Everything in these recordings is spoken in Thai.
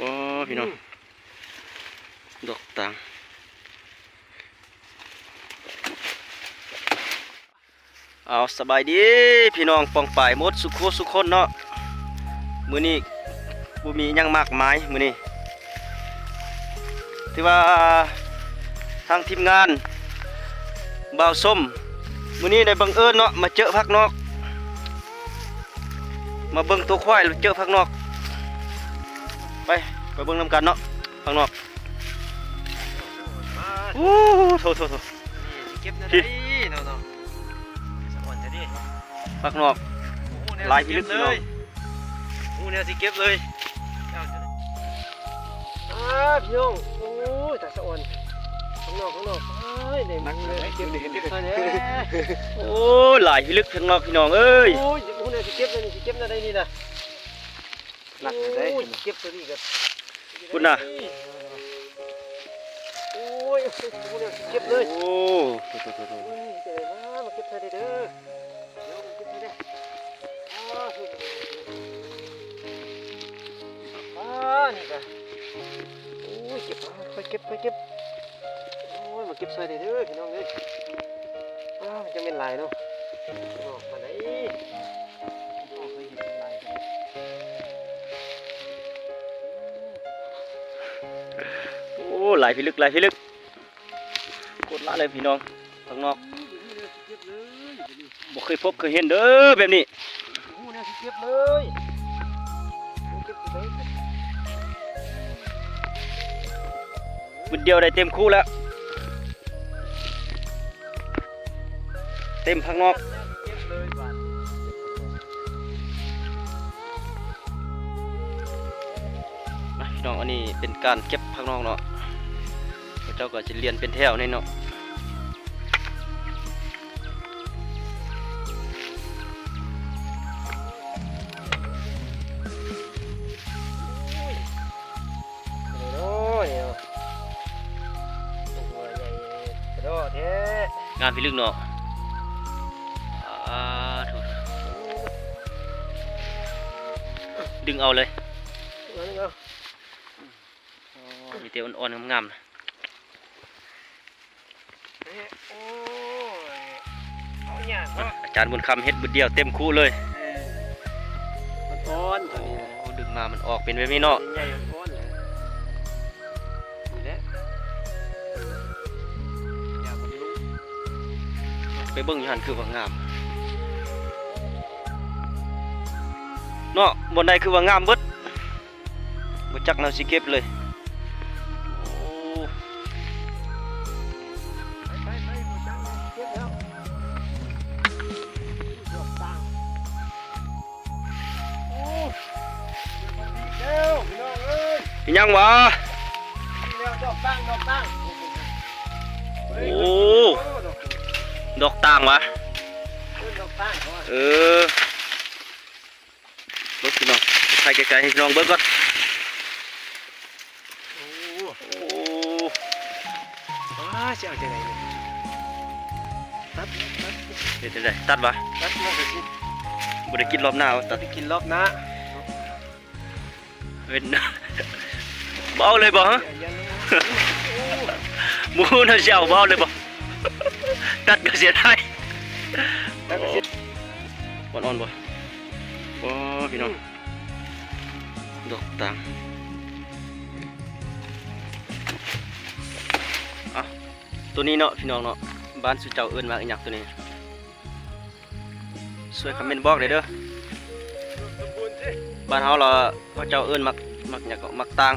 โอ้พี่น้องดอกต่างเอาสบายดีพี่น้องปองป่ายหมดสุขสุขคนเนาะมื้อนี้บ่มีหยังมากมายมื้อนี้ที่ว่าทางทีมงานบ่าวส้มมื้อนี้ได้บังเอิญเนาะมาเจอพักนอกมาเบิ่งตัวควายแล้วเจอพักนอกไปเบิ่งนำกันเนาะพักนอกโอ้โถเก็บได้เนาะสมอนจะดิพักนอกลายพิลึกเลยเนี่ยสิเก็บเลยพี่น้องโอ้ยแต่สะอ่อนข้างนอกได้มักเลยเก็บเลยโอ้หลายพิลึกข้างนอกพี่น้องเอ้ยโอ้ยเนี่ยสิเก็บเลยสิเก็บได้นี่นะหนักเลยเก็บตัวนี้กันคุณน่ะโอ้ยเนี่ยสิเก็บเลยโอ้จะได้มาเก็บใส่เด้อเดี๋ยวมันเก็บใส่ได้นี่กันโอ้ยเก็บค่อยเก็บโอ้ยมาเก็บใส่เด้อพี่น้องเอ้ยมันจะเป็นลายเนาะมาไหนเคยเห็นเป็นลายโอ้หลายพิลึกกดละเลยพี่น้องข้างนอกบ่เคยพบเคยเห็นเด้อแบบนี้เก็บเลยบุญเดียวได้เต็มคู่แล้วเต็มข้างนอกพี่น้องอันนี้เป็นการเก็บข้างนอกเนาะเจ้าก็จะเรียนเป็นแถวนี่เนาะงานพิลึกเนาะดึงเอาเลยมีเตียวอ่อนๆงามๆนะอาจารย์บุญคำเฮ็ดบุญเดียวเต็มคู่เลยอ่อนตัวนี้ดึงมามันออกเป็นแบบนี้เนาะใหญ่อ่อนเลยนี่แหละอยากมันลุกไปเบิ่งอยู่หันคือว่างามเนาะบนใดคือว่างามเบิดบ่จักแนวสิเก็บเลยโอ้ไปบ่จังเก็บแล้วดอกตั้งโอ้มันดีแล้วพี่น้องเอ้ยเป็นยังวะดีแล้วดอกตั้งโอ้ดอกต่างวะเออรถพี่น้องใครไกลๆให้พี่น้องเบิ้งก่อนโอ้เสียใจไหนตัดเดี๋ยวตัดวะตัดมาสิบ่ได้กินรอบหน้าตัดกินรอบหน้าเป็นเบาเลยบ่ฮะหมูน่ะเสียวเบาเลยบ่ตัดก็เสียดายอ่อนๆบ่โอ้พี่น้องดอกต่างตัวนี้เนาะพี่น้องเนาะบ้านสุเจ้าเอิ้นว่าอีหยังตัวนี้ช่วยคอมเมนต์บอกได้เด้อบ้านเฮาเราเขาเจ้าเอิ้นมักหยังก็มักต่าง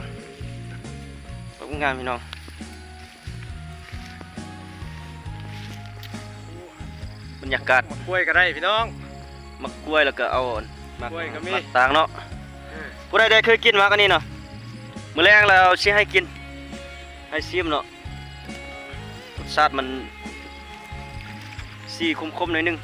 ขอบคุณงามพี่น้องบรรยากาศมักกล้วยก็ได้พี่น้องมักกล้วยแล้วก็เอามักต่างเนาะผู้ใดเคยกินมักอันนี้เนาะมื้อแรงแล้วสิให้กินให้ชิมเนาะรสชาติมันสีคมๆหน่อยนึง